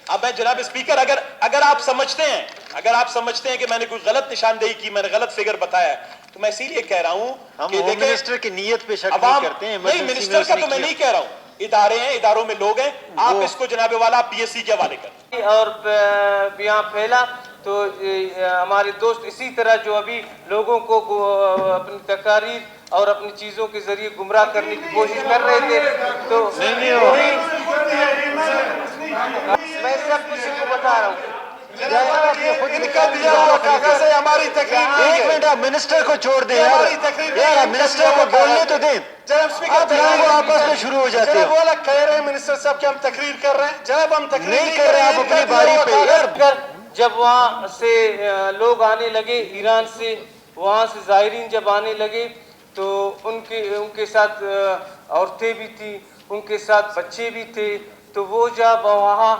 اب میں جناب اسپیکر اگر آپ سمجھتے ہیں کہ میں نے کوئی غلط نشاندہی کی, میں نے غلط فگر بتایا ہے, تو میں اسی لیے کہہ رہا ہوں کہ دیکھیں منسٹر کی نیت پہ شک نہیں کرتے ہیں. نہیں, منسٹر کا تو میں نہیں کہہ رہا ہوں, ادارے ہیں, اداروں میں لوگ ہیں, آپ اس کو جناب والا پی ایس سی کے حوالے کریں. اور یہاں پھیلا تو ہمارے دوست اسی طرح جو ابھی لوگوں کو اپنی تقاریر اور اپنی چیزوں کے ذریعے گمراہ کرنے کی کوشش کر رہے تھے, تو میں سب کسی کو بتا رہا ہوں. ان کا دیا ہوا کاغذ ہے, ہماری تقریر. ایک منٹ, آپ منسٹر کو چھوڑ دیں یار, منسٹر کو بولنے تو دیں. جناب آپ لوگوں کو آپس میں شروع ہو جاتے جناب ہو. والا کہہ رہے ہیں منسٹر صاحب کہ ہم تقریر کر رہے ہیں. جناب ہم تقریر نہیں کر رہے, آپ اپنی باری پہ یار. جب وہاں سے لوگ آنے لگے ایران سے, وہاں سے زائرین جب آنے لگے تو ان کے ساتھ عورتیں بھی تھیں, ان کے ساتھ بچے بھی تھے, تو وہ جب وہاں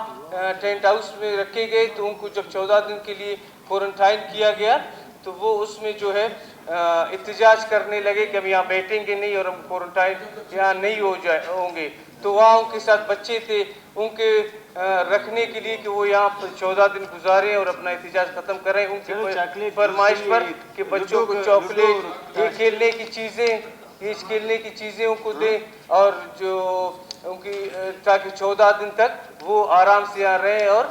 ٹینٹ ہاؤس میں رکھے گئے تو ان کو جب 14 دن کے لیے کوارنٹائن کیا گیا تو وہ اس میں جو ہے احتجاج کرنے لگے کہ ہم یہاں بیٹھیں گے نہیں اور ہم کوارنٹائن یہاں نہیں ہوں گے. تو وہاں ان کے ساتھ بچے تھے, ان کے رکھنے کے لیے کہ وہ یہاں 14 دن گزاریں اور اپنا احتجاج ختم کریں, ان کی فرمائش پر کہ بچوں کو چاکلیٹ, یہ کھیلنے کی چیزیں ان کو دیں, اور جو ان کی تاکہ 14 دن تک وہ آرام سے یہاں رہیں اور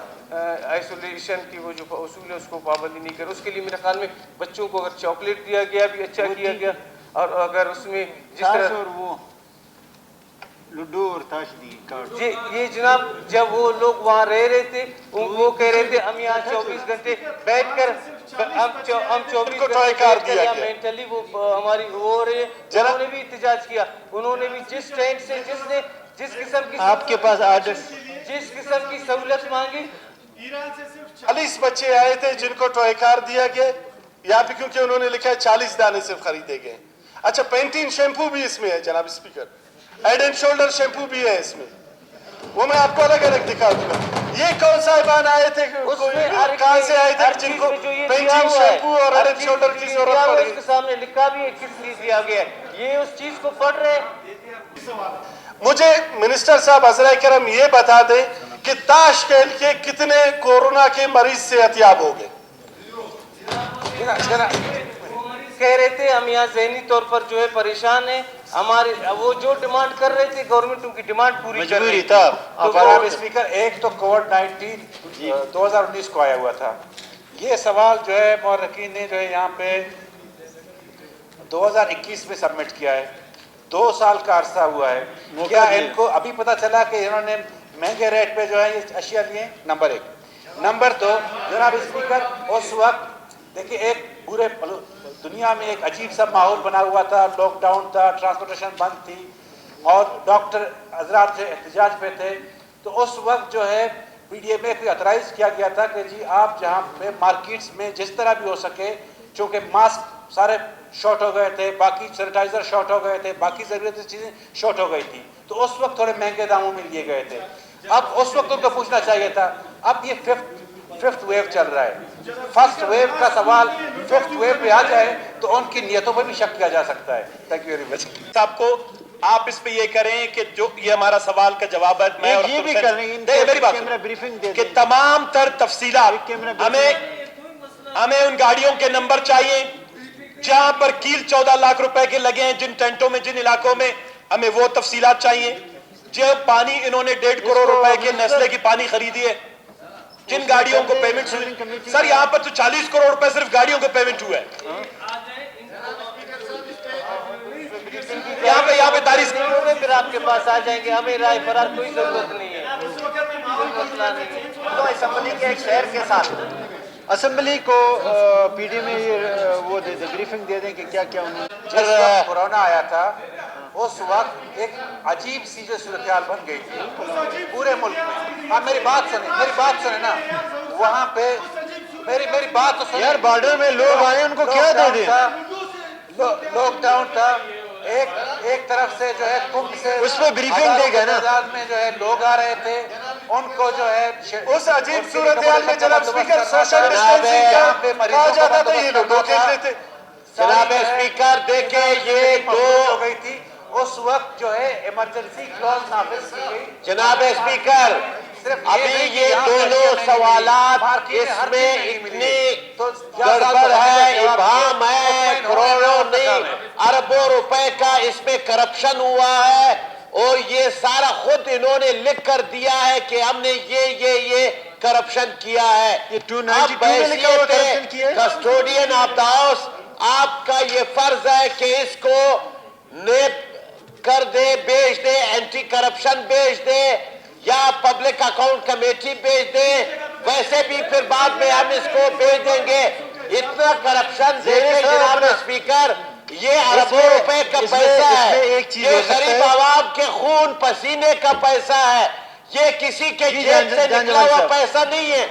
آئسولیشن کی وہ جو اصول ہے اس کو پابندی نہیں کرے. اس کے لیے میرے خیال میں بچوں کو اگر چاکلیٹ دیا گیا بھی اچھا کیا گیا, اور اگر اس میں جس طرح وہ لڈو اور تاش دی کارڈ, یہ جناب جب وہ لوگ وہاں رہ رہے تھے وہ کہہ رہے تھے ہم یہاں 24 گھنٹے بیٹھ کر ہم 24 گھنٹے بیٹھ کر یہاں مینٹلی وہ ہماری وہ ہو رہی ہے. انہوں نے بھی احتجاج کیا, انہوں نے بھی جس ٹرین سے جس قسم کی آپ کے پاس آرڈر, جس قسم کی سہولت مانگی. ایران سے صرف 40 بچے آئے تھے جن کو ٹوائے کار دیا گیا, یہاں پہ کیونکہ انہوں نے لکھا ہے 40 دانے صرف خریدے گئے. اچھا, پینٹین شیمپو بھی اس میں ہے جناب speaker, head and shoulder shampoo بھی ہے اس میں, وہ میں آپ کو الگ الگ دکھا دوں گا. یہ کون صاحبان آئے تھے, کہاں سے آئے تھے جن کو پینٹین شیمپو اور ہیڈ اینڈ شولڈر کی ضرورت پڑی. اس کے سامنے لکھا بھی ہے کس لیے دیا گیا ہے, یہ اس چیز کو پڑھ رہے ہیں. مجھے منسٹر صاحب حضرہ کرم یہ بتا دیں کہ تاش کھیل کے کتنے کورونا کے مریض سے احتیاب ہو گئے. کہہ رہے تھے ہم یہاں ذہنی طور پر جو ہے پریشان ہیں, ہمارے وہ جو ڈیمانڈ کر رہے تھے گورنمنٹ ان کی ڈیمانڈ پوری کر رہی تھی. جناب اسپیکر, ایک تو کووڈ-19 2019 کو آیا ہوا تھا. یہ سوال جو ہے مورخین نے جو ہے یہاں پہ 2021 میں سبمٹ کیا ہے, 2 سال کا عرصہ ہوا ہے. کیا ان کو ابھی پتہ چلا کہ انہوں نے مہنگے ریٹ پہ جو ہے یہ اشیاء لیے؟ نمبر 1. نمبر 2, جناب اسپیکر, اس وقت دیکھیں ایک پورے دنیا میں ایک عجیب سا ماحول بنا ہوا تھا, لاک ڈاؤن تھا, ٹرانسپورٹیشن بند تھی, اور ڈاکٹر حضرات جو احتجاج پہ تھے. تو اس وقت جو ہے پی ڈی اے میں کوئی اترائز کیا گیا تھا کہ جی آپ جہاں پہ مارکیٹس میں جس طرح بھی ہو سکے, چونکہ ماسک سارے شارٹ ہو گئے تھے, باقی سینیٹائزر شارٹ ہو گئے تھے, باقی ضروری چیزیں شارٹ ہو گئی تھی, تو اس وقت تھوڑے مہنگے داموں میں لیے گئے تھے. اب اس وقت ان کو پوچھنا چاہیے تھا. اب یہ ففتھ ویو چل رہا ہے, فرسٹ ویو کا سوال ففتھ ویو پہ آ جائے تو ان کی نیتوں پر بھی شک کیا جا سکتا ہے. Thank you very much. صاحب کو آپ اس پہ یہ کریں کہ جو یہ ہمارا سوال کا جواب ہے, میں یہ بھی کر رہے ہیں, میری بات بریفنگ دے کہ دیں تمام تر تفصیلات ہمیں ان گاڑیوں کے نمبر چاہیے جہاں پر کیل 14 لاکھ روپے کے لگے ہیں, جن ٹینٹوں میں, جن علاقوں میں, ہمیں وہ تفصیلات چاہیے. جو پانی انہوں نے 1.5 کروڑ روپے کے نیسلے کی پانی خریدی ہے, جن گاڑیوں کو پیمنٹ ہوئی, سر یہاں پر تو 40 کروڑ روپے صرف گاڑیوں کو پیمنٹ ہوا ہے. یہاں پہ تاریخ پھر آپ کے پاس آ جائیں گے, ہمیں رائے فرار کوئی ضرورت نہیں ہے. تو اسمبلی کے ایک شہر کے ساتھ اسمبلی کو پی ڈی میں یہ وہ دے دیں, بریفنگ دے دیں کہ کیا کیا انہوں نے. جس وقت کورونا آیا تھا اس وقت ایک عجیب سی جو صورتحال بن گئی تھی پورے ملک میں. آپ میری بات سنیں نا, وہاں پہ میری بات تو سنیں. یار بارڈر میں لوگ آئے, ان کو کیا دے دیں. لاک ڈاؤن تھا, ایک طرف سے جو ہے کمبھ سے اس پہ بریفنگ دے گا نا. میں جو ہے لوگ آ رہے تھے, ان کو جو ہے اس عجیب صورتحال میں جناب اسپیکر سوشل ڈسٹینسنگ کا کہا جاتا تھا, یہ لوگ دھوکے دیتے. جناب اسپیکر دیکھیں یہ ہو گئی تھی اس وقت جو ہے ایمرجنسی کلوز نافذ کی گئی. جناب اسپیکر صرف ابھی نہیں کہ یہ یہاں دونوں لڑکیاں مہنگی سوالات ملی، مارکیٹ اس ہر میں چیز مہنگی ملی۔ اتنی تو گڑبڑ ہے، ابہام ہے، مطمئن ہو کروڑوں رہے ہیں، نہیں اربوں روپے کا اس میں کرپشن ہوا ہے، اور یہ سارا خود انہوں نے لکھ کر دیا ہے کہ ہم نے یہ کرپشن کیا ہے۔ یہ 292 میں لکھا ہوا corruption کیا ہے؟ کسٹوڈین آف دا ہاؤس، آپ کا یہ فرض ہے کہ اس کو نیب کر دے، بیچ دے، اینٹی کرپشن بیچ دے، یا پبلک اکاؤنٹ کمیٹی بیچ دے، ویسے بھی پھر بعد میں ہم اس کو بیچ دیں گے۔ اتنا کرپشن دیکھیں جناب اسپیکر، یہ اربوں روپے کا پیسہ اس میں ہے، ایک چیز یہ ہو سکتا غریب ہے۔ عوام کے خون پسینے کا پیسہ ہے، یہ کسی کے جی جیب سے جان نکلا ہوا صاحب۔ پیسہ نہیں ہے۔